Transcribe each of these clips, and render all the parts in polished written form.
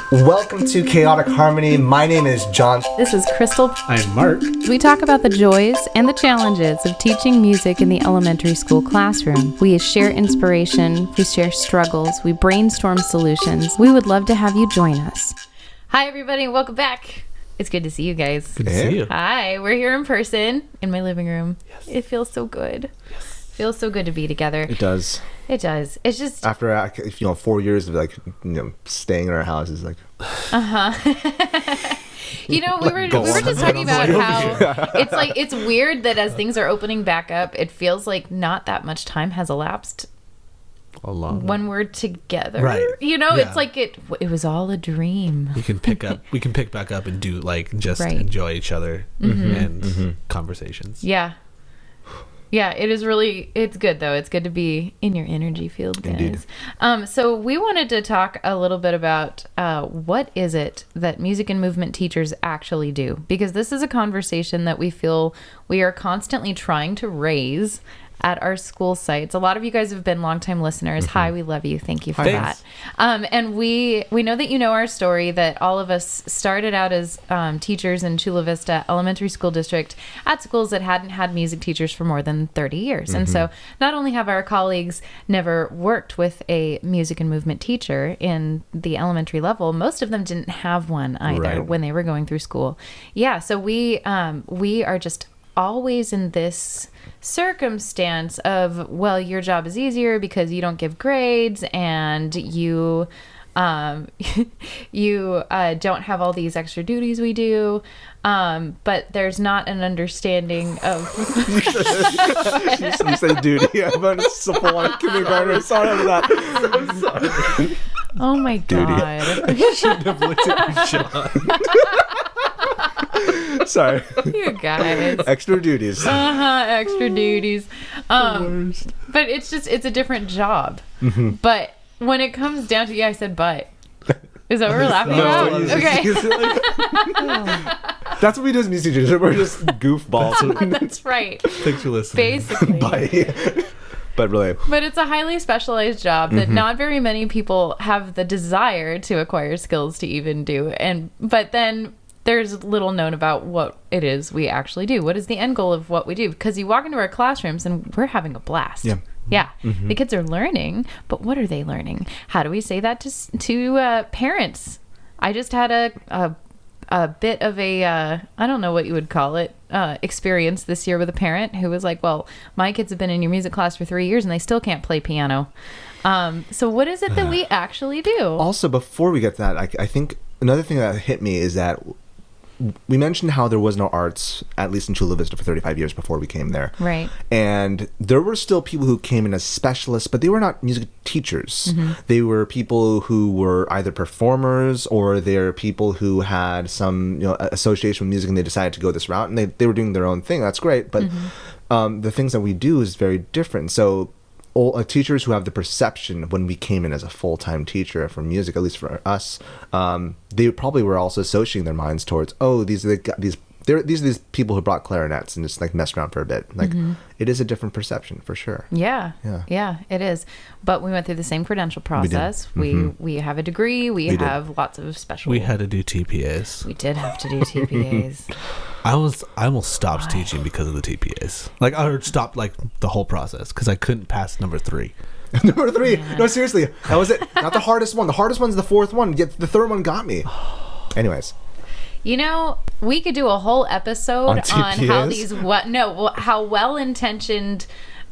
Welcome to Chaotic Harmony. My name is John. This is Crystal. I'm Mark. We talk about the joys and the challenges of teaching music in the elementary school classroom. We share inspiration, we share struggles, we brainstorm solutions. We would love to have you join us. Hi, everybody. Welcome back. It's good to see you guys. Good to see you. Hi. We're here in person in my living room. Yes. It feels so good. Yes. Feels so good to be together. It does. It does. It's just After 4 years of staying in our house is like. we were just talking about how it's weird that as things are opening back up, it feels like not that much time has elapsed when we're together. Right. It's like it was all a dream. We can pick back up and do just Right. enjoy each other and conversations. Yeah. Yeah, it's good though. It's good to be in your energy field, guys. Indeed. So we wanted to talk a little bit about what is it that music and movement teachers actually do? Because this is a conversation that we feel we are constantly trying to raise at our school sites. A lot of you guys have been longtime listeners. Hi, we love you. Thank you for that. And we know that you know our story, that all of us started out as teachers in Chula Vista Elementary School District at schools that hadn't had music teachers for more than 30 years. And so not only have our colleagues never worked with a music and movement teacher in the elementary level, most of them didn't have one either when they were going through school. Yeah, so we are just always in this circumstance of, well, your job is easier because you don't give grades and you don't have all these extra duties we do, but there's not an understanding of You say duty. I'm about to support one kindergartner. Sorry about that. I'm sorry. oh my god. Shouldn't have looked at John. Sorry. You guys. Extra duties. Extra duties. But it's a different job. But when it comes down to, I said but. Is that what we're laughing about? Okay. That's what we do as music teachers. We're just goofballs. That's right. Thanks for listening. Basically. Bye. But really. But it's a highly specialized job that not very many people have the desire to acquire skills to even do. But then there's little known about what it is we actually do. What is the end goal of what we do? Because you walk into our classrooms and we're having a blast. Yeah. The kids are learning, but what are they learning? How do we say that to parents? I just had a bit of a, I don't know what you would call it, experience this year with a parent who was like, well, my kids have been in your music class for 3 years and they still can't play piano. So what is it that we actually do? Also, before we get to that, I think another thing that hit me is that we mentioned how there was no arts, at least in Chula Vista, for 35 years before we came there. Right. And there were still people who came in as specialists, but they were not music teachers. They were people who were either performers or they're people who had some association with music and they decided to go this route and they were doing their own thing. That's great. But the things that we do is very different. So teachers who have the perception when we came in as a full-time teacher for music, at least for us, they probably were also associating their minds towards, these are these people who brought clarinets and just messed around for a bit. It is a different perception for sure. Yeah, it is. But we went through the same credential process. We have a degree. We have lots of special. We had to do TPAs. We did have to do TPAs. I almost stopped teaching because of the TPAs. I stopped the whole process because I couldn't pass number 3. Number 3. Yeah. No, seriously, that was it. Not the hardest one. The hardest one's the 4th one. Yet the 3rd one got me. Anyways. We could do a whole episode on how well-intentioned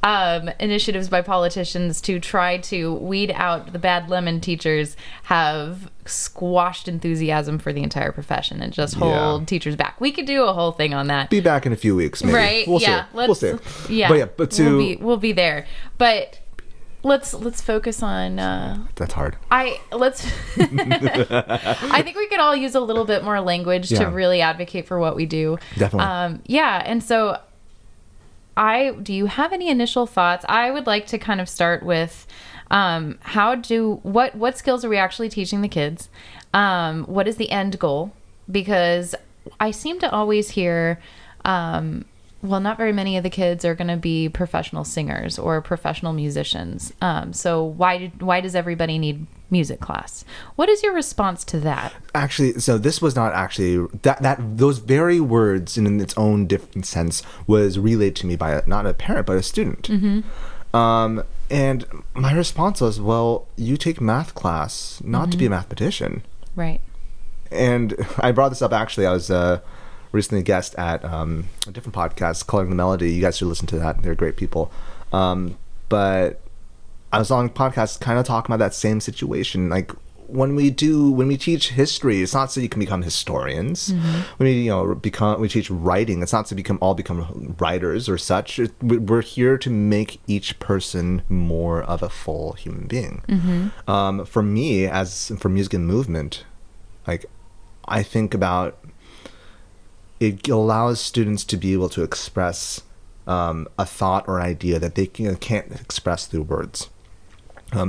initiatives by politicians to try to weed out the bad lemon teachers have squashed enthusiasm for the entire profession and just hold teachers back. We could do a whole thing on that. Be back in a few weeks, maybe. Right? We'll see. We'll see. Yeah. But we'll be there. But let's focus on that's hard. I think we could all use a little bit more language to really advocate for what we do. Definitely. And so do you have any initial thoughts? I would like to kind of start with what skills are we actually teaching the kids? What is the end goal? Because I seem to always hear not very many of the kids are going to be professional singers or professional musicians. So why does everybody need music class. What is your response to that? Actually, so this was not actually that those very words in its own different sense was relayed to me by not a parent but a student. And my response was, well, you take math class not to be a mathematician. Right. And I brought this up, actually. I was recently a guest at a different podcast, Coloring the Melody. You guys should listen to that. They're great people. But I was on a podcast kind of talking about that same situation. Like, when we teach history, it's not so you can become historians. When we teach writing, it's not so become writers or such. We're here to make each person more of a full human being. For me, for music and movement, like, I think about it allows students to be able to express a thought or idea that they can't express through words.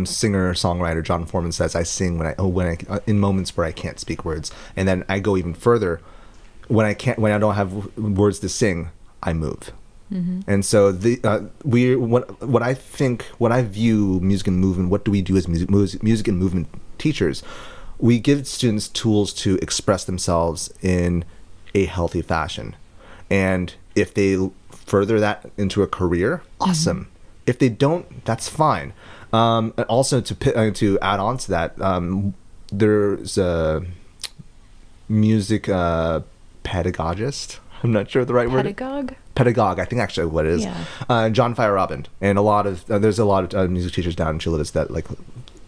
Singer songwriter John Foreman says, "I sing when I in moments where I can't speak words." And then I go even further, when I don't have words to sing, I move. And so what I view music and movement. What do we do as music and movement teachers? We give students tools to express themselves in a healthy fashion, and if they further that into a career, awesome. If they don't, that's fine. Also, to add on to that, there's a music pedagogist. I'm not sure the right word. Pedagogue, I think actually what it is. Yeah. John Feyerabend, and there's a lot of music teachers down in Chile that like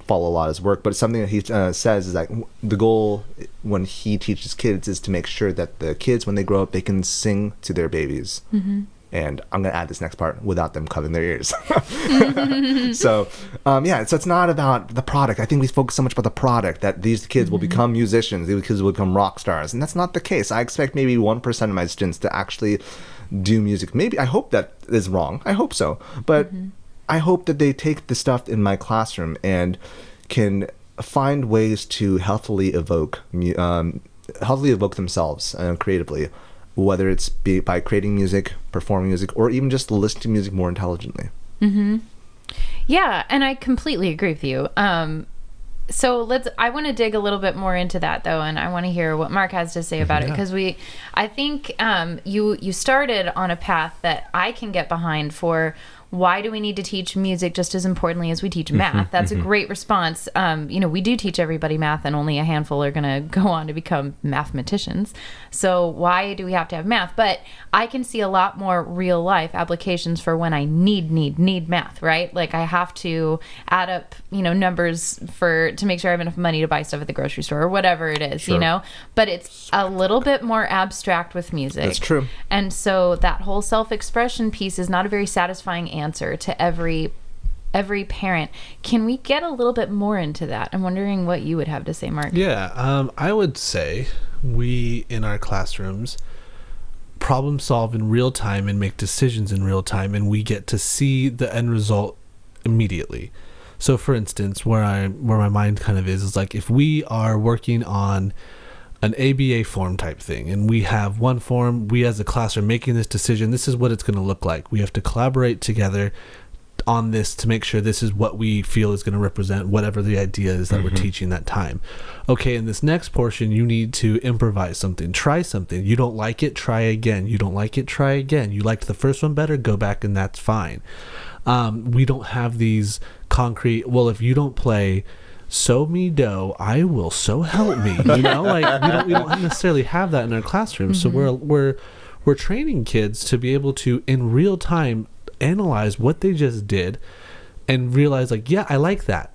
follow a lot of his work. But something that he says is that the goal when he teaches kids is to make sure that the kids, when they grow up, they can sing to their babies. And I'm going to add this next part, without them covering their ears. So it's not about the product. I think we focus so much about the product that these kids will become musicians, these kids will become rock stars. And that's not the case. I expect maybe 1% of my students to actually do music. Maybe, I hope that is wrong. I hope so. But I hope that they take the stuff in my classroom and can find ways to healthily evoke themselves creatively. Whether it's by creating music, performing music, or even just listening to music more intelligently. Yeah, and I completely agree with you. So I want to dig a little bit more into that, though, and I want to hear what Marc has to say about it, because I think you started on a path that I can get behind for. Why do we need to teach music just as importantly as we teach math? That's a great response. We do teach everybody math, and only a handful are going to go on to become mathematicians. So why do we have to have math? But I can see a lot more real life applications for when I need math, right? Like, I have to add up, numbers to make sure I have enough money to buy stuff at the grocery store or whatever it is, But it's a little bit more abstract with music. That's true. And so that whole self-expression piece is not a very satisfying answer to every parent. Can we get a little bit more into that? I'm wondering what you would have to say, Marc. Yeah, I would say we in our classrooms problem solve in real time and make decisions in real time, and we get to see the end result immediately. So for instance, where my mind kind of is like, if we are working on an ABA form type thing, and we have one form, we as a class are making this decision, this is what it's going to look like. We have to collaborate together on this to make sure this is what we feel is going to represent whatever the idea is that we're teaching that time. Okay, in this next portion, you need to improvise something, try something. You don't like it, try again. You don't like it, try again. You liked the first one better, go back, and that's fine. We don't have these concrete, well, if you don't play "So Me Do, I Will So Help Me," like we don't necessarily have that in our classroom. So we're training kids to be able to in real time analyze what they just did and realize, like, yeah, I like that.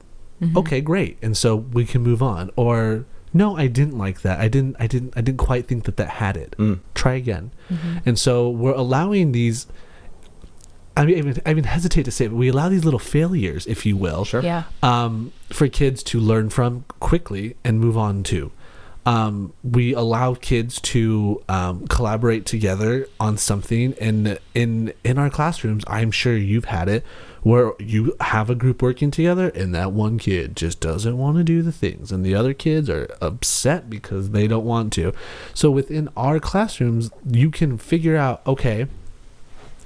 Okay, great. And so we can move on. Or no, I didn't like that. I didn't quite think that had it. Try again. And so we're allowing these, I even hesitate to say it, but we allow these little failures, if you will, for kids to learn from quickly and move on to. We allow kids to collaborate together on something, and in our classrooms, I'm sure you've had it, where you have a group working together and that one kid just doesn't want to do the things and the other kids are upset because they don't want to. So within our classrooms, you can figure out, okay,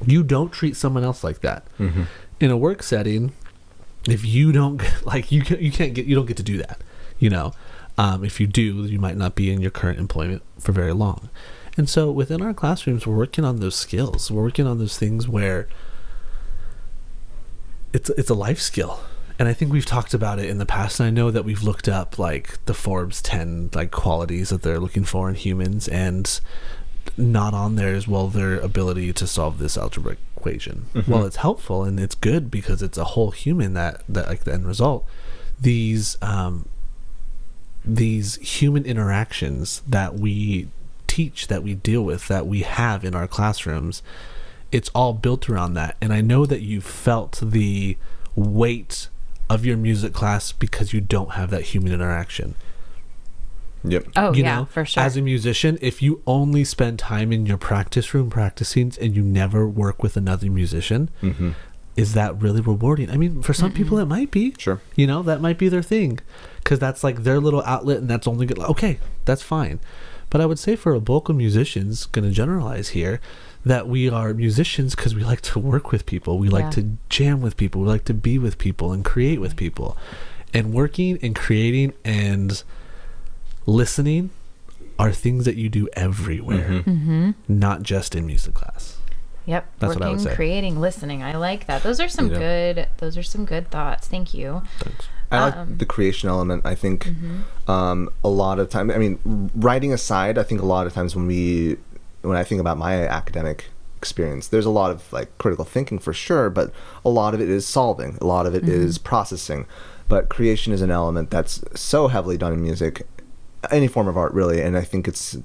you don't treat someone else like that. In a work setting, if you don't like, you don't get to do that, you know. If you do, you might not be in your current employment for very long. And so within our classrooms, we're working on those skills. We're working on those things where it's a life skill. And I think we've talked about it in the past. And I know that we've looked up like the Forbes 10 like qualities that they're looking for in humans, and not on there as well their ability to solve this algebraic equation. Well, it's helpful and it's good because it's a whole human that like the end result. These human interactions that we teach, that we deal with, that we have in our classrooms, it's all built around that. And I know that you felt the weight of your music class because you don't have that human interaction. Yep. Oh, you yeah, know, for sure. as a musician, if you only spend time in your practice room practicing and you never work with another musician, is that really rewarding? I mean, for some people it might be. Sure. You know, that might be their thing because that's like their little outlet, and that's only good. Okay, that's fine. But I would say for a bulk of musicians, going to generalize here, that we are musicians because we like to work with people. We like to jam with people. We like to be with people and create with people. And working and creating and listening are things that you do everywhere, not just in music class. Yep. That's Working, what I would say. Creating, listening. I like that. Those are some good thoughts. Thank you. Thanks. I like the creation element. I think a lot of time, I mean, writing aside, I think a lot of times when I think about my academic experience, there's a lot of like critical thinking for sure, but a lot of it is solving. A lot of it is processing. But creation is an element that's so heavily done in music, any form of art really. And I think it's,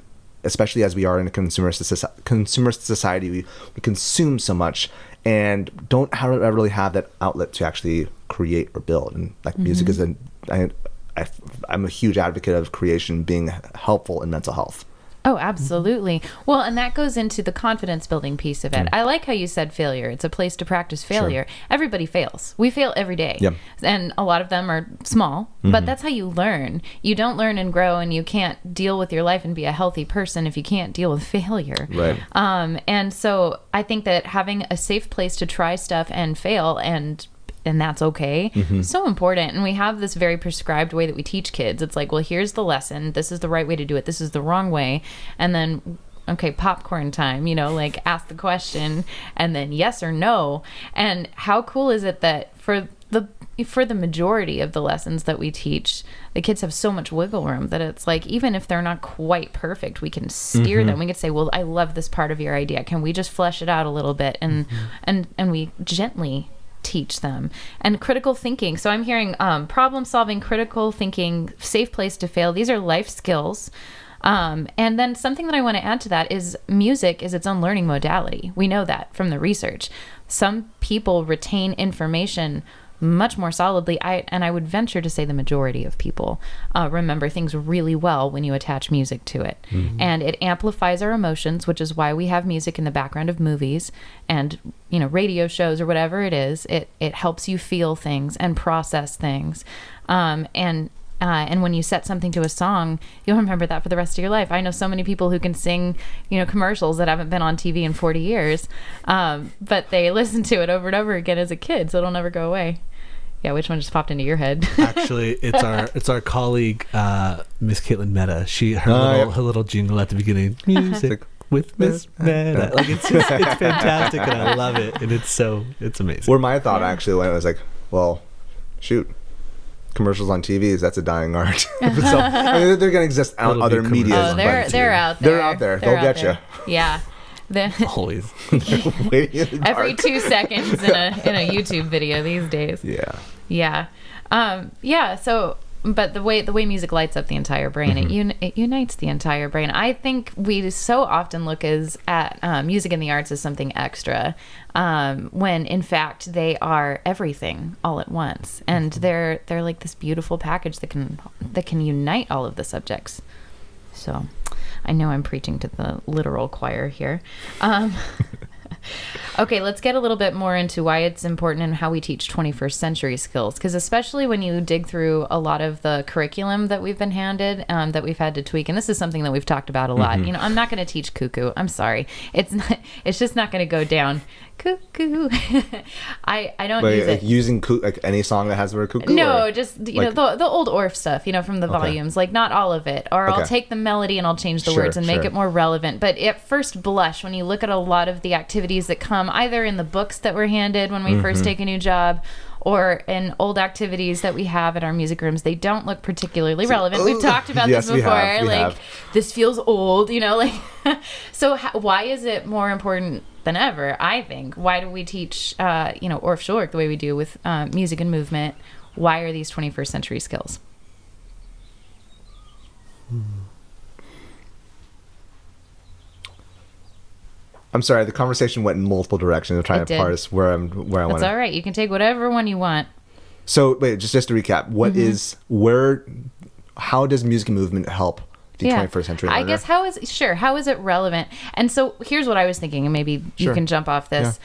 especially as we are in a consumerist society, we consume so much and don't really have that outlet to actually create or build. And like music is I'm a huge advocate of creation being helpful in mental health. Oh, absolutely. Well, and that goes into the confidence building piece of it. I like how you said failure. It's a place to practice failure. Sure. Everybody fails. We fail every day. Yep. And a lot of them are small, but that's how you learn. You don't learn and grow, and you can't deal with your life and be a healthy person if you can't deal with failure. Right. And so I think that having a safe place to try stuff and fail and that's okay. So important. And we have this very prescribed way that we teach kids. It's like, well, here's the lesson. This is the right way to do it. This is the wrong way. And then, okay, popcorn time, you know, like ask the question and then yes or no. And how cool is it that for the majority of the lessons that we teach, the kids have so much wiggle room that it's like, even if they're not quite perfect, we can steer them. We can say, well, I love this part of your idea. Can we just flesh it out a little bit? And we gently teach them. And critical thinking. So I'm hearing problem solving, critical thinking, safe place to fail. These are life skills. And then something that I want to add to that is music is its own learning modality. We know that from the research. Some people retain information much more solidly. I would venture to say the majority of people remember things really well when you attach music to it. And it amplifies our emotions, which is why we have music in the background of movies and, you know, radio shows or whatever it is. It helps you feel things and process things. And when you set something to a song, you'll remember that for the rest of your life. I know so many people who can sing, you know, commercials that haven't been on TV in 40 years, but they listen to it over and over again as a kid, so it'll never go away. Yeah, which one just popped into your head? Actually, it's our colleague, Miss Caitlin Mehta. Her little jingle at the beginning, music with Miss Mehta. Like it's fantastic, and I love it, and it's amazing. Where my thought actually went was like, well, shoot, commercials on TVs, that's a dying art. So, I mean, they're gonna exist on other media. Oh, they're out there. They're out there. They'll get you. Yeah. Always. Every 2 seconds in a YouTube video these days. Yeah. So, but the way music lights up the entire brain, it unites the entire brain. I think we so often look at music and the arts as something extra, when in fact they are everything all at once, and they're like this beautiful package that can unite all of the subjects. So I know I'm preaching to the literal choir here. Okay, let's get a little bit more into why it's important and how we teach 21st century skills. Because especially when you dig through a lot of the curriculum that we've been handed, that we've had to tweak, and this is something that we've talked about a lot. You know, I'm not going to teach cuckoo. I'm sorry. It's just not going to go down. Cuckoo. I don't use it. Using like any song that has the word cuckoo? No, or? just the old Orff stuff, from the volumes. Like, not all of it. Or I'll take the melody and I'll change the words and make it more relevant. But at first blush, when you look at a lot of the activities that come either in the books that we're handed when we first take a new job, or in old activities that we have in our music rooms, they don't look particularly relevant. We've talked about this before. We have. This feels old, So why is it more important than ever, I think? Why do we teach, Orff Schulwerk the way we do with music and movement? Why are these 21st century skills? I'm sorry, the conversation went in multiple directions. I'm trying to parse where I want to. That's all right. You can take whatever one you want. So, wait, just to recap, how does music and movement help the 21st century learner? I guess how is it relevant? And so here's what I was thinking, and maybe you can jump off this.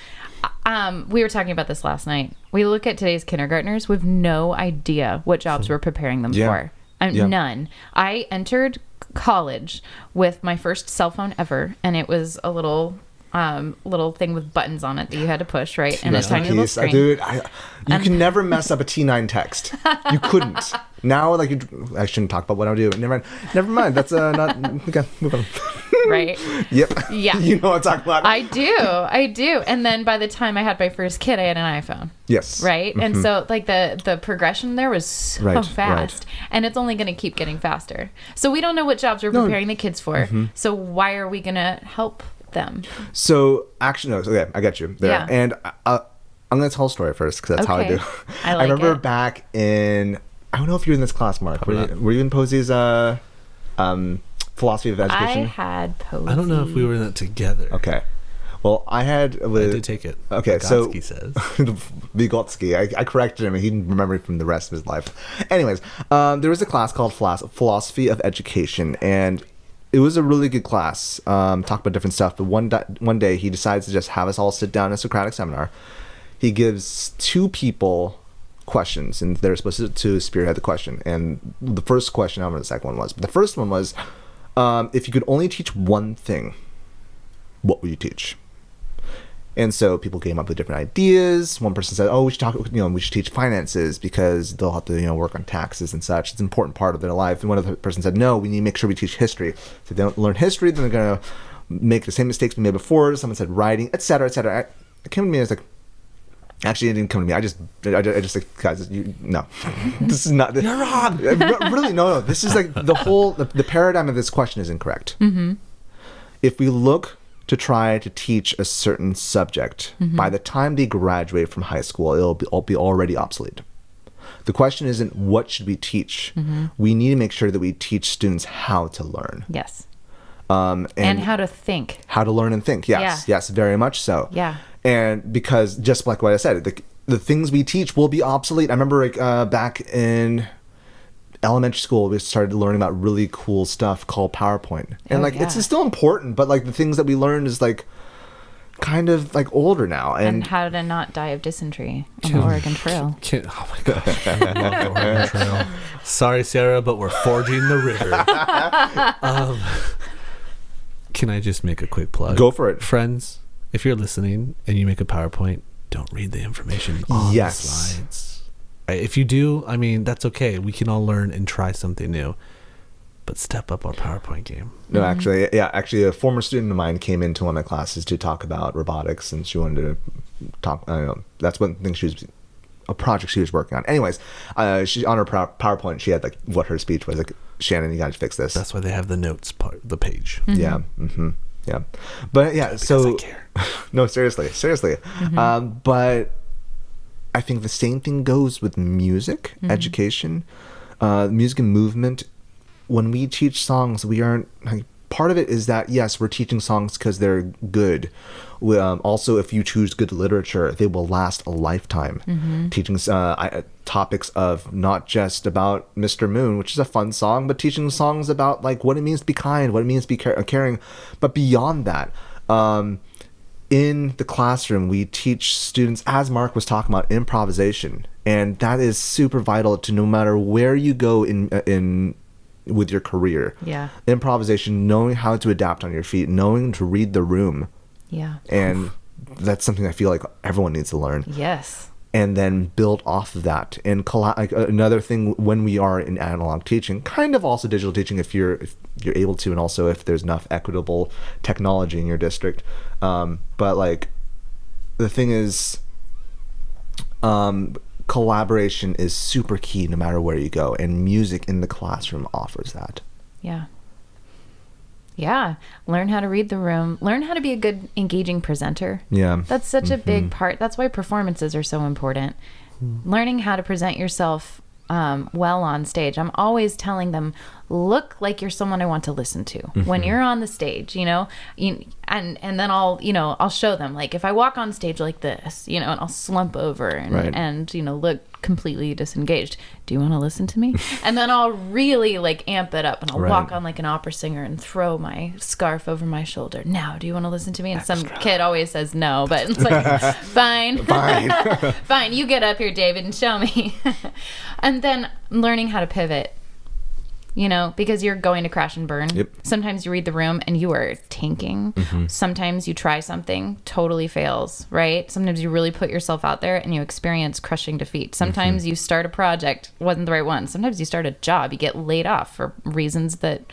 Yeah. We were talking about this last night. We look at today's kindergartners with no idea what jobs we're preparing them for. None. I entered college with my first cell phone ever, and it was a little thing with buttons on it that you had to push, right? And a tiny little screen. Dude, you can never mess up a T9 text. You couldn't. Now, I shouldn't talk about what I'll do. Never mind. That's not. Okay, move on. Right. Yep. Yeah. You know what I'm talking about. I do. And then by the time I had my first kid, I had an iPhone. Yes. Right. Mm-hmm. And so the progression there was so fast, and it's only going to keep getting faster. So we don't know what jobs we're preparing the kids for. Mm-hmm. So why are we going to help them? So actually, no. Okay, I get you there. Yeah. And I'm going to tell a story first because that's how I do. I remember back in. I don't know if you were in this class, Mark. Were you in Posey's philosophy of education? I had Posey. I don't know if we were in it together. Okay. Well, I did take it. Okay, Vygotsky says. Vygotsky. I corrected him, and he didn't remember it from the rest of his life. Anyways, there was a class called Philosophy of Education, and it was a really good class. Talk about different stuff, but one day he decides to just have us all sit down in a Socratic seminar. He gives two people questions, and they're supposed to spearhead the question. And the first question, I don't know what the second one was, but the first one was, if you could only teach one thing, what would you teach? And so people came up with different ideas. One person said, we should teach finances because they'll have to, work on taxes and such. It's an important part of their life. And one other person said, no, we need to make sure we teach history. So if they don't learn history, then they're going to make the same mistakes we made before. Someone said writing, et cetera, et cetera. It came to me, I was like, actually, it didn't come to me. I just like, guys, no, this is not. You're wrong. Really, no. This is like the paradigm of this question is incorrect. Mm-hmm. If we look to try to teach a certain subject, by the time they graduate from high school, it'll be already obsolete. The question isn't what should we teach. We need to make sure that we teach students how to learn. Yes. And how to think. How to learn and think. Yes. Yes, very much so. Yeah. And because just like what I said, the things we teach will be obsolete. I remember back in elementary school, we started learning about really cool stuff called PowerPoint. And it's still important, but the things that we learned is kind of older now. And how to not die of dysentery on the Oregon Trail. Oh my God. I love the Oregon Trail. Sorry, Sarah, but we're forging the river. Can I just make a quick plug? Go for it. Friends, if you're listening and you make a PowerPoint, don't read the information on the slides. Right? If you do, that's okay. We can all learn and try something new. But step up our PowerPoint game. No, actually, a former student of mine came into one of my classes to talk about robotics, and she wanted to talk. That's one thing a project she was working on. Anyways, she on her PowerPoint, she had what her speech was Shannon, you got to fix this. That's why they have the notes part, the page. Mm-hmm. Yeah. Mm-hmm. Yeah. But yeah, because I care. No, seriously. But I think the same thing goes with music, education, music and movement. When we teach songs, we aren't part of it is that, yes, we're teaching songs because they're good. Also, if you choose good literature, they will last a lifetime. Teaching topics of not just about Mr. Moon, which is a fun song, but teaching songs about what it means to be kind, what it means to be caring. But beyond that, in the classroom, we teach students, as Mark was talking about, improvisation. And that is super vital to no matter where you go in with your career. Yeah. Improvisation, knowing how to adapt on your feet, knowing to read the room. Yeah. And that's something I feel like everyone needs to learn. Yes. And then build off of that. And like another thing when we are in analog teaching, kind of also digital teaching if you're able to, and also if there's enough equitable technology in your district. But like the thing is, collaboration is super key no matter where you go, and music in the classroom offers that. Yeah. Yeah. Learn how to read the room. Learn how to be a good, engaging presenter. Yeah. That's such a big part. That's why performances are so important. Learning how to present yourself well on stage. I'm always telling them, look like you're someone I want to listen to when you're on the stage, and then I'll show them, like, if I walk on stage like this, and I'll slump over and look completely disengaged. Do you want to listen to me? And then I'll really like amp it up, and I'll walk on like an opera singer and throw my scarf over my shoulder. Now, do you want to listen to me? And some kid always says no, but it's like, fine. Fine. You get up here, David, and show me. And then learning how to pivot. Because you're going to crash and burn. Yep. Sometimes you read the room and you are tanking. Sometimes you try something, totally fails, right? Sometimes you really put yourself out there and you experience crushing defeat. Sometimes you start a project, wasn't the right one. Sometimes you start a job, you get laid off for reasons that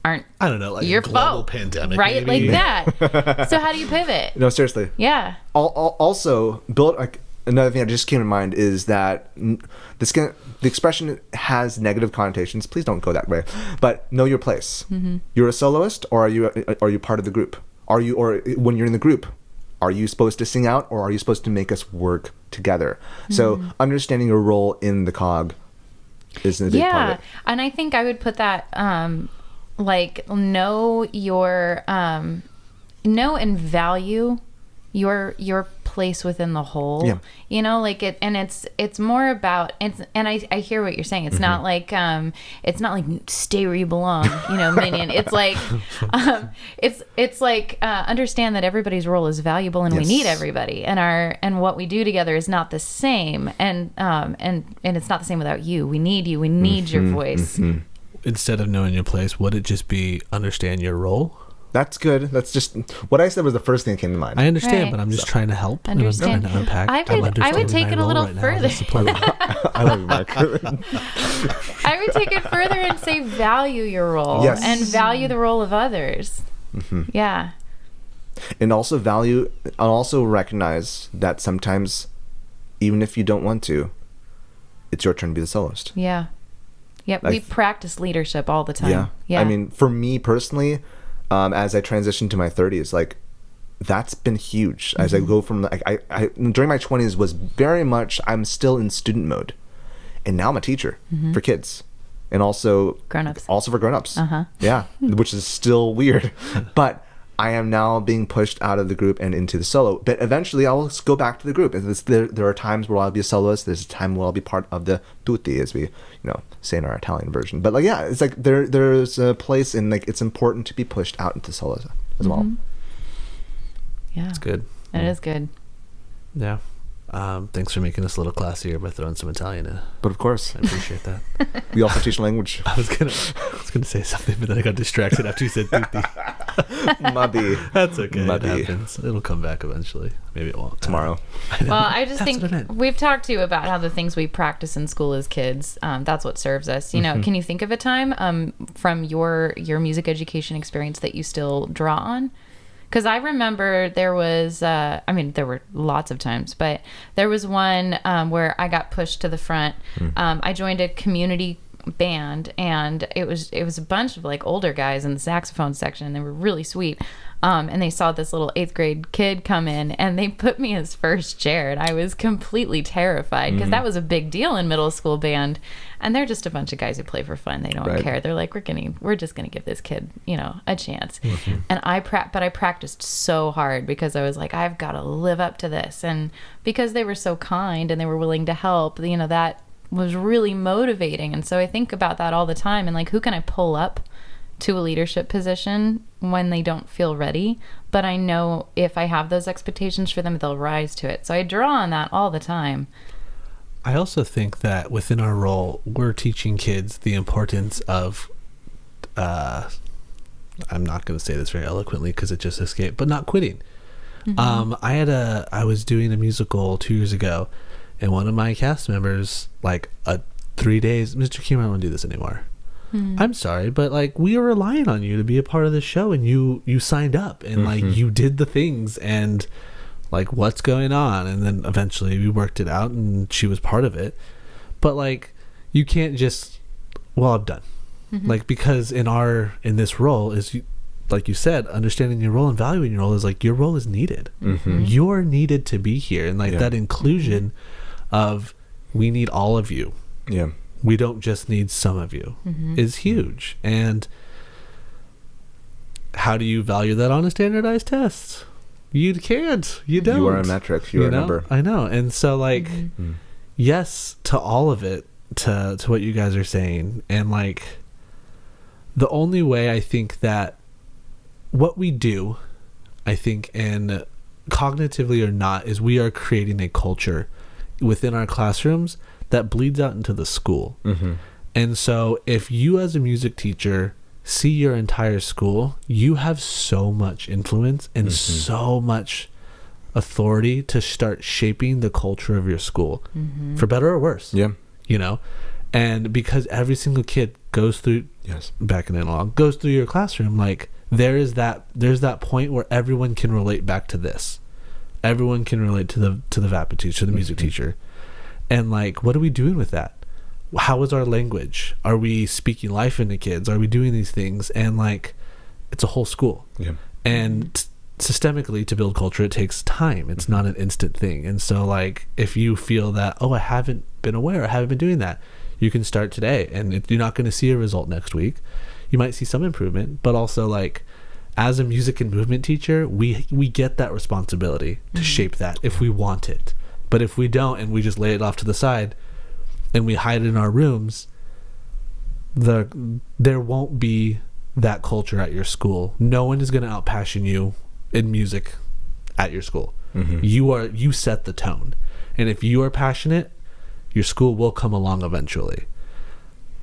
aren't like your a global fault, pandemic, right? maybe. Like that. So how do you pivot? No, seriously. Yeah. Also, build like another thing that just came to mind is that the expression has negative connotations. Please don't go that way. But know your place. You're a soloist, or are you part of the group? Or when you're in the group, are you supposed to sing out, or are you supposed to make us work together? So understanding your role in the cog is a big part of it. And I think I would put that like know and value your place within the whole. Like it, and it's more about and I hear what you're saying. It's not like stay where you belong, minion. It's like it's like understand that everybody's role is valuable, and we need everybody, and what we do together is not the same, and it's not the same without you. We need you. We need your voice. Instead of knowing your place, would it just be understand your role? That's good. That's just what I said was the first thing that came to mind. I understand, but I'm just trying to help. Understand. I'm trying to unpack. I would take it a little further. I love you, Mark. I would take it further and say value your role and value the role of others. Yeah. And also recognize that sometimes, even if you don't want to, it's your turn to be the soloist. Yeah. Yep. We practice leadership all the time. Yeah. I mean, for me personally, as I transition to my 30s, like that's been huge. As I go from like I during my 20s was very much I'm still in student mode, and now I'm a teacher for kids, and also grown-ups. Also for grown-ups. Yeah, which is still weird, but I am now being pushed out of the group and into the solo. But eventually, I will go back to the group. There are times where I'll be a soloist. There's a time where I'll be part of the tutti, as we say in our Italian version. But like, yeah, it's like there's a place in like it's important to be pushed out into solo as well. Yeah, it's good. It is good. Yeah. Thanks for making us a little classier by throwing some Italian in. But of course, I appreciate that. We also teach language. I was gonna say something, but then I got distracted after you said tutti. Maybe. That's okay. It happens. It'll come back eventually. Maybe it won't. Tomorrow. Well, I just think we've talked to you about how the things we practice in school as kids, that's what serves us. Can you think of a time from your music education experience that you still draw on? Because I remember there was, there were lots of times, but there was one where I got pushed to the front. I joined a community band, and it was a bunch of like older guys in the saxophone section, and they were really sweet. And they saw this little 8th grade kid come in, and they put me as first chair, and I was completely terrified because that was a big deal in middle school band. And they're just a bunch of guys who play for fun. They don't care. They're like, we're just gonna give this kid, a chance. And I practiced so hard because I was like, I've got to live up to this. And because they were so kind and they were willing to help, that was really motivating. And so I think about that all the time, and like, who can I pull up to a leadership position when they don't feel ready. But I know if I have those expectations for them, they'll rise to it. So I draw on that all the time. I also think that within our role, we're teaching kids the importance of, I'm not going to say this very eloquently because it just escaped, but not quitting. I was doing a musical 2 years ago, and one of my cast members, like 3 days, Mr. Keehmer, I don't want to do this anymore. I'm sorry, but like we are relying on you to be a part of the show, and you signed up, and like you did the things, and like what's going on. And then eventually we worked it out, and she was part of it. But like you can't just, well, I'm done. Like, because in this role is, like you said, understanding your role and valuing your role is like your role is needed. You're needed to be here, and like that inclusion of we need all of you. We don't just need some of you is huge. And how do you value that on a standardized test? You can't. You don't. You are a metric. You are a number. I know. And so like yes to all of it, to what you guys are saying. And like the only way I think that what we do, I think, and cognitively or not, is we are creating a culture within our classrooms that bleeds out into the school. And so if you as a music teacher see your entire school, you have so much influence and so much authority to start shaping the culture of your school, for better or worse. You know, and because every single kid goes through, back in analog, goes through your classroom, like there's that point where everyone can relate back to this. Everyone can relate to the VAPA teacher, the music teacher. And like, what are we doing with that? How is our language? Are we speaking life into kids? Are we doing these things? And like, it's a whole school. And systemically, to build culture, it takes time. It's not an instant thing. And so like, if you feel that, oh, I haven't been aware, I haven't been doing that, you can start today. And you're not going to see a result next week. You might see some improvement, but also like, as a music and movement teacher, we get that responsibility to shape that if we want it. But if we don't, and we just lay it off to the side and we hide it in our rooms, there won't be that culture at your school. No one is going to outpassion you in music at your school. You set the tone. And if you are passionate, your school will come along eventually.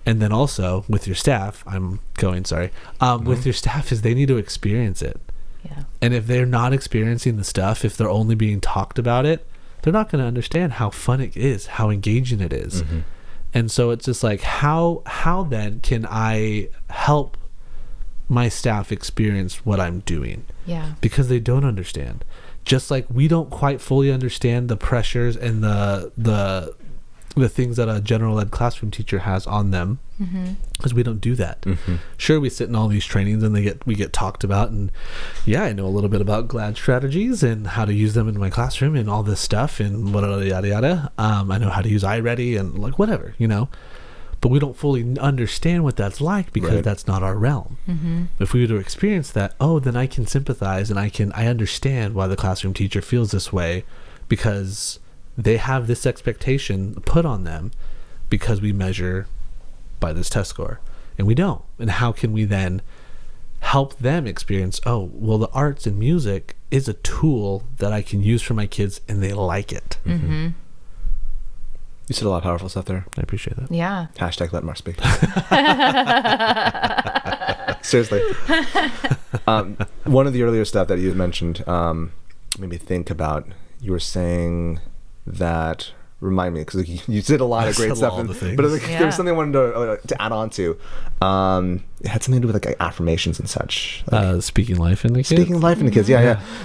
And then also with your staff, with your staff, is they need to experience it. And if they're not experiencing the stuff, if they're only being talked about it, they're not going to understand how fun it is, how engaging it is. And so it's just like, how then can I help my staff experience what I'm doing? Because they don't understand. Just like we don't quite fully understand the pressures and the things that a general ed classroom teacher has on them, because we don't do that. Sure, we sit in all these trainings and we get talked about, and I know a little bit about GLAD strategies and how to use them in my classroom and all this stuff and yada yada. I know how to use iReady and like whatever, you know, but we don't fully understand what that's like because that's not our realm. If we were to experience that, then I can sympathize and I understand why the classroom teacher feels this way, because they have this expectation put on them because we measure by this test score, and we don't. And how can we then help them experience, the arts and music is a tool that I can use for my kids, and they like it. You said a lot of powerful stuff there. I appreciate that. Hashtag let Marc speak. Seriously. One of the earlier stuff that you had mentioned made me think about, you were saying that, remind me, because you did a lot of great stuff, but there was something I wanted to add on to. It had something to do with like affirmations and such, like, speaking life into kids.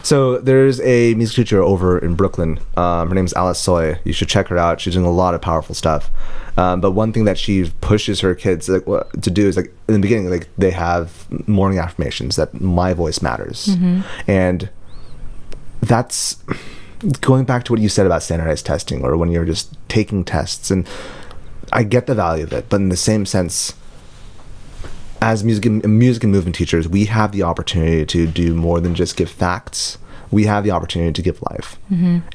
So there's a music teacher over in Brooklyn. Her name's Alice Soy. You should check her out. She's doing a lot of powerful stuff. But one thing that she pushes her kids to do is, like, in the beginning, like, they have morning affirmations that my voice matters, and that's going back to what you said about standardized testing, or when you're just taking tests. And I get the value of it, but in the same sense, as music and movement teachers, we have the opportunity to do more than just give facts, we have the opportunity to give life.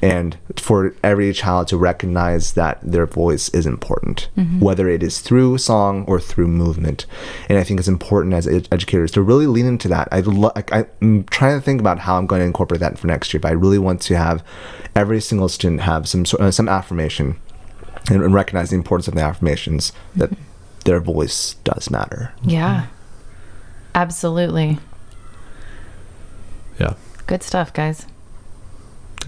And for every child to recognize that their voice is important, whether it is through song or through movement. And I think it's important as educators to really lean into that. I'm trying to think about how I'm going to incorporate that for next year, but I really want to have every single student have some affirmation and recognize the importance of the affirmations that their voice does matter. Yeah. Absolutely. Yeah. Good stuff, guys.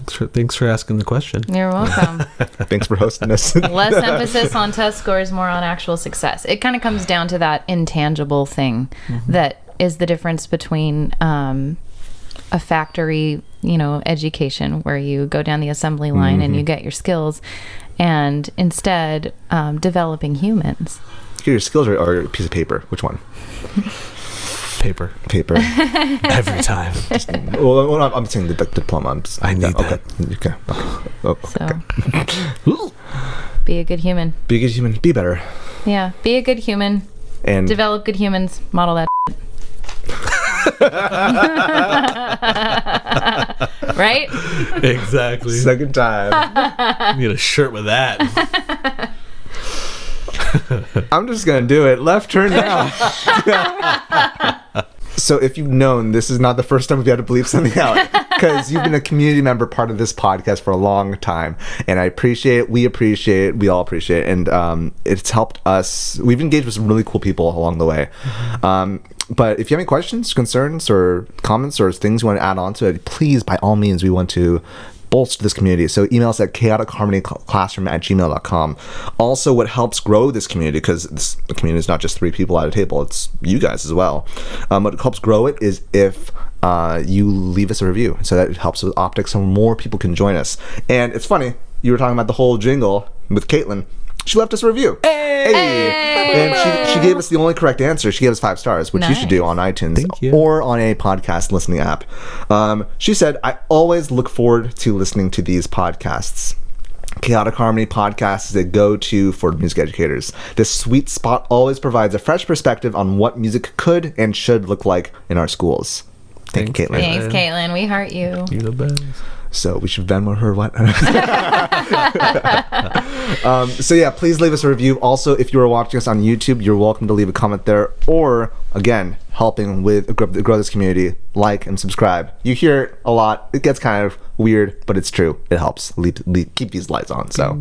Thanks for asking the question. You're welcome. Thanks for hosting us. Less emphasis on test scores, more on actual success. It kind of comes down to that intangible thing that is the difference between a factory, education where you go down the assembly line and you get your skills, and instead developing humans. Your skills or a piece of paper? Which one? Paper. Every time. Well, I'm saying the diploma. I need that. Okay. Oh, So, be a good human. be a good human. Be better. Yeah, be a good human. And Develop good humans. Model that. Right? Exactly. second time. Need a shirt with that. I'm just gonna do it. Left turn now. So if you've known, this is not the first time we've had to bleep something out, because you've been a community member, part of this podcast for a long time, and I appreciate it. We appreciate it. We all appreciate it, and it's helped us. We've engaged with some really cool people along the way. But if you have any questions, concerns, or comments, or things you want to add on to it, please, by all means, we want to bolster this community. So email us at chaoticharmonyclassroom@gmail.com. Also, what helps grow this community, because this community is not just 3 people at a table, it's you guys as well. What helps grow it is if you leave us a review. So that it helps with optics, so more people can join us. And it's funny, you were talking about the whole jingle with Caitlin. She left us a review. Hey! And she gave us the only correct answer. She gave us 5 stars, which you should do on iTunes or on a podcast listening app. She said, I always look forward to listening to these podcasts. Chaotic Harmony Podcast is a go-to for music educators. This sweet spot always provides a fresh perspective on what music could and should look like in our schools. Thank you, Caitlin. Thanks, Caitlin. We heart you. You're the best. So we should Venmo her what? So yeah, please leave us a review. Also, if you are watching us on YouTube, you're welcome to leave a comment there. Or, again, helping with grow this community, like and subscribe. You hear it a lot. It gets kind of weird, but it's true. It helps keep these lights on. So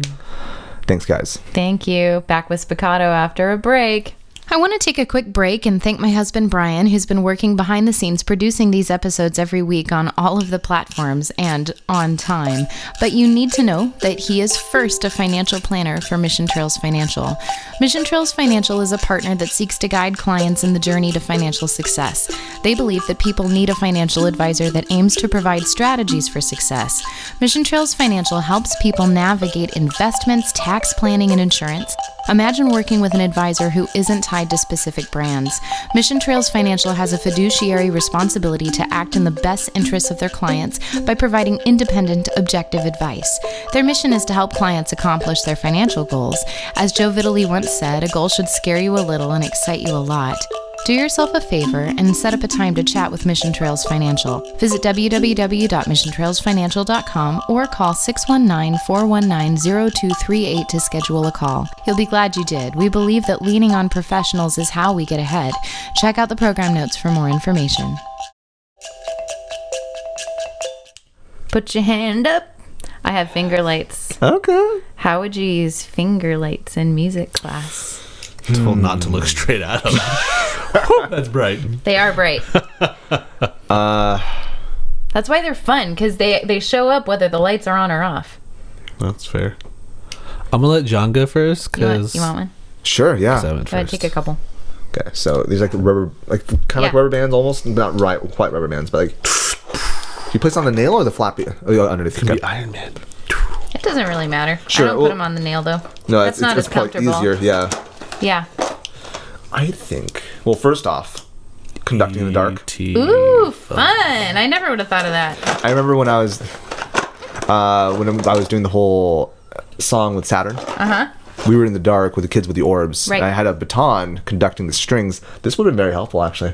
thanks, guys. Thank you. Back with Spiccato after a break. I want to take a quick break and thank my husband Bryan, who's been working behind the scenes producing these episodes every week on all of the platforms and on time. But you need to know that he is first a financial planner for Mission Trails Financial. Mission Trails Financial is a partner that seeks to guide clients in the journey to financial success. They believe that people need a financial advisor that aims to provide strategies for success. Mission Trails Financial helps people navigate investments, tax planning, and insurance. Imagine working with an advisor who isn't tied to specific brands. Mission Trails Financial has a fiduciary responsibility to act in the best interests of their clients by providing independent, objective advice. Their mission is to help clients accomplish their financial goals. As Joe Vitale once said, a goal should scare you a little and excite you a lot. Do yourself a favor and set up a time to chat with Mission Trails Financial. Visit www.missiontrailsfinancial.com or call 619-419-0238 to schedule a call. You'll be glad you did. We believe that leaning on professionals is how we get ahead. Check out the program notes for more information. Put your hand up. I have finger lights. Okay. How would you use finger lights in music class? Told not to look straight at him. That's bright. They are bright. That's why they're fun, because they show up whether the lights are on or off. That's fair. I'm gonna let John go first You because want one? Sure, yeah. Go ahead, take a couple. Okay, so these like rubber, like kind of like rubber bands, almost not quite rubber bands, but like you place on the nail or the flappy underneath. Could be Iron Man. It doesn't really matter. Sure, I don't put them on the nail though. No, That's not it's as probably comfortable. easier. Yeah. Yeah. I think. Well, first off, conducting in the dark. Ooh, fun! I never would have thought of that. I remember when I was doing the whole song with Saturn. We were in the dark with the kids with the orbs. Right. And I had a baton conducting the strings. This would have been very helpful, actually.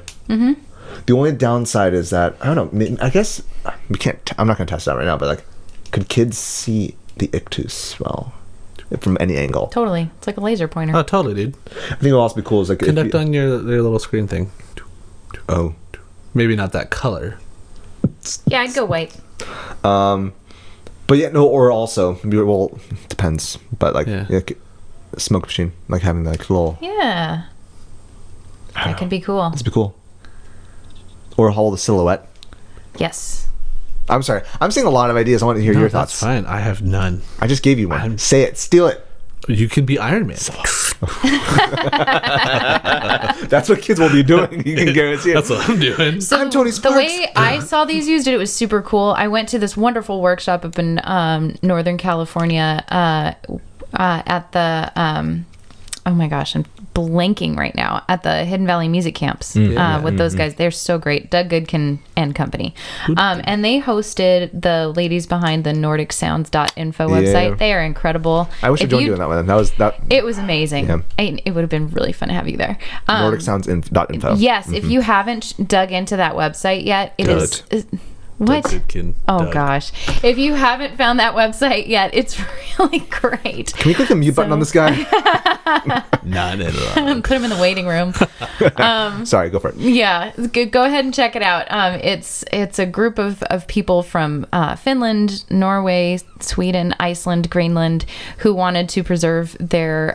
The only downside is that I don't know. I guess we can't. I'm not going to test that right now. But like, could kids see the ictus well from any angle? Totally. It's like a laser pointer. Oh, totally, dude. I think it'll also be cool. Is like Conduct on your little screen thing. Oh, maybe not that color. Yeah, I'd go white. But yeah, no. Or also, well, depends. But like, Yeah. smoke machine, like having like little. Yeah. That could be cool. That'd be cool. Or hold the silhouette. Yes. I'm sorry. I'm seeing a lot of ideas. I want to hear your thoughts. That's fine. I have none. I just gave you one. Say it. Steal it. You can be Iron Man. That's what kids will be doing. You can guarantee it. That's what I'm doing. So I'm Tony the Sparks. way I saw these used, it was super cool. I went to this wonderful workshop up in Northern California at the oh my gosh, I'm blanking right now, at the Hidden Valley Music Camps with those guys. They're so great. Doug Goodkin and company. And they hosted the ladies behind the NordicSounds.info website. Yeah. They are incredible. I wish I joined you in that one. That It was amazing. Yeah. It would have been really fun to have you there. NordicSounds.info. Yes, if you haven't dug into that website yet, it is. What? Goodkin, Oh Doug. gosh. If you haven't found that website yet, it's really great. Can we click the mute button on this guy? Not at all. Put him in the waiting room. Sorry, go for it. Yeah, go ahead and check it out. It's a group of people from Finland, Norway, Sweden, Iceland, Greenland, who wanted to preserve their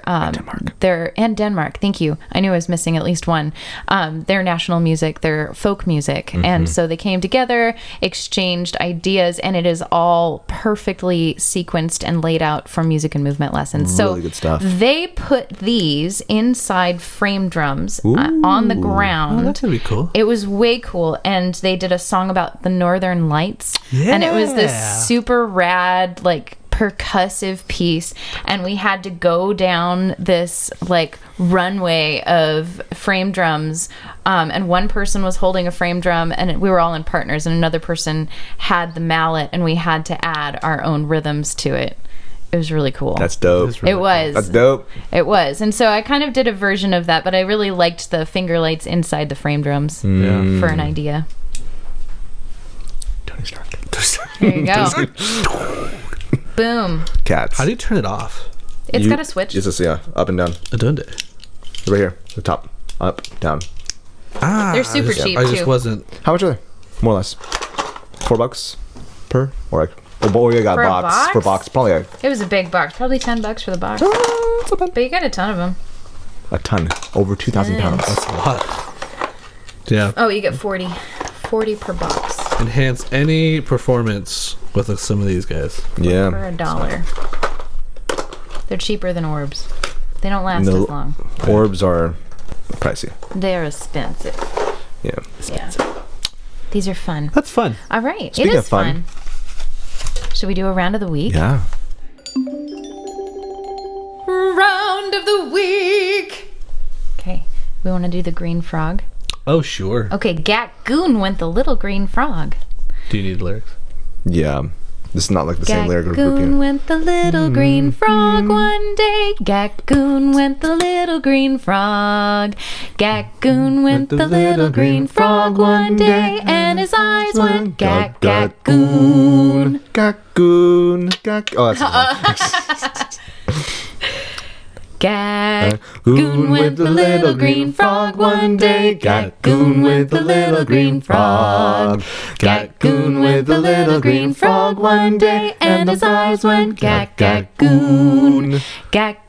Denmark. Thank you. I knew I was missing at least one. Their national music, their folk music, and so they came together, exchanged ideas, and it is all perfectly sequenced and laid out for music and movement lessons. So Really good stuff. they put these inside frame drums on the ground. Oh, that's gonna be cool. It was way cool, and they did a song about the Northern Lights, and it was this Yeah. super rad, like, percussive piece, and we had to go down this like runway of frame drums, and one person was holding a frame drum, and we were all in partners, and another person had the mallet, and we had to add our own rhythms to it. It was really cool. That's dope. That's really It was. That's dope. It was. And so I kind of did a version of that, but I really liked the finger lights inside the frame drums Yeah. for an idea. Tony Stark. There you go. Boom. Cats. Oh, How do you turn it off? It's got a switch. It's just, yeah, up and down. Adonde. Right here. The top. Up, down. Ah, They're super cheap, I just too. wasn't. How much are they? More or less. $4 per? Or like, oh, you got For a box. box? For a box. Probably It was a big box. Probably $10 for the box. it's not bad. But you got a ton of them. A ton. Over 2,000 pounds. That's a lot. Yeah. Oh, you get 40. 40 per box Enhance any performance with some of these guys. for Yeah. $1. They're cheaper than orbs. They don't last No. as long. Orbs are pricey. They're expensive. Yeah. Yeah. These are fun. That's fun. All right. Speaking it of is fun. fun. Should we do a round of the week? Yeah. Round of the week. Okay. We want to do the green frog. Oh, sure. Okay. Goon went the little green frog. Do you need lyrics? Yeah. This is not like the same lyric group. Goon went the little green frog one day. Goon went the little green frog. Goon went the little green frog one day, and his eyes went Goon. Goon. Oh, that's Goon went the little green frog one day. Goon went the little green frog. Goon went the little green frog one day, and his eyes went Goon.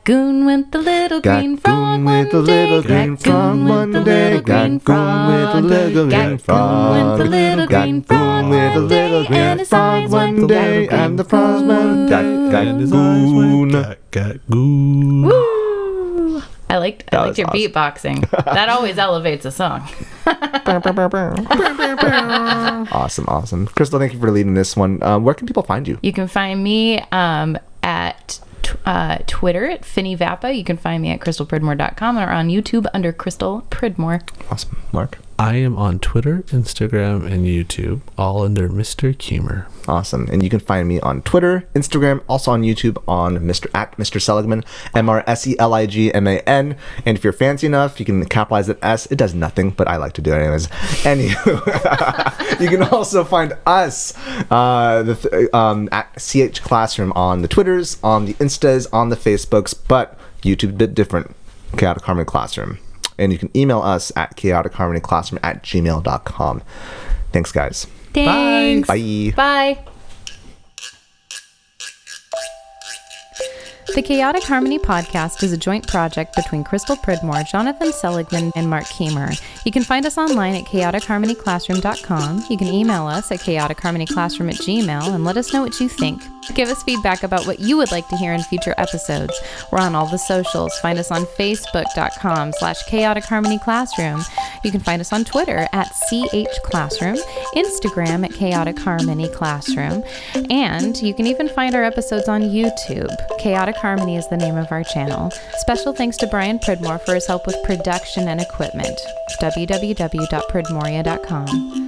Goon went the little green frog one day. Goon went the little green frog. Goon went the little green frog one day, and his eyes went and the frog went Goon. Goon. Woo! I liked was your awesome. beatboxing. That always elevates a song. Awesome. Crystal, thank you for leading this one. Where can people find you? You can find me at Twitter at FinnyVappa. You can find me at crystalpridmore.com or on YouTube under Crystal Pridmore. Awesome. Mark? I am on Twitter, Instagram, and YouTube, all under Mr. Keehmer. Awesome. And you can find me on Twitter, Instagram, also on YouTube on Mr. Seligman, MrSeligman. And if you're fancy enough, you can capitalize the S. It does nothing, but I like to do it anyways. Anywho, you can also find us at CH Classroom on the Twitters, on the Instas, on the Facebooks, but YouTube a bit different. Chaotic Harmony Classroom. And you can email us at chaoticharmonyclassroom@gmail.com. Thanks, guys. Thanks. Bye. Bye. The Chaotic Harmony podcast is a joint project between Crystal Pridmore, Jonathan Seligman, and Marc Keehmer. You can find us online at chaoticharmonyclassroom.com. You can email us at chaoticharmonyclassroom@gmail and let us know what you think. Give us feedback about what you would like to hear in future episodes. We're on all the socials. Find us on facebook.com/chaoticharmonyclassroom. You can find us on Twitter at @CHClassroom, Instagram at Chaotic Harmony Classroom, and you can even find our episodes on YouTube. Chaotic Harmony is the name of our channel. Special thanks to Bryan Pridmore for his help with production and equipment. www.pridmoria.com.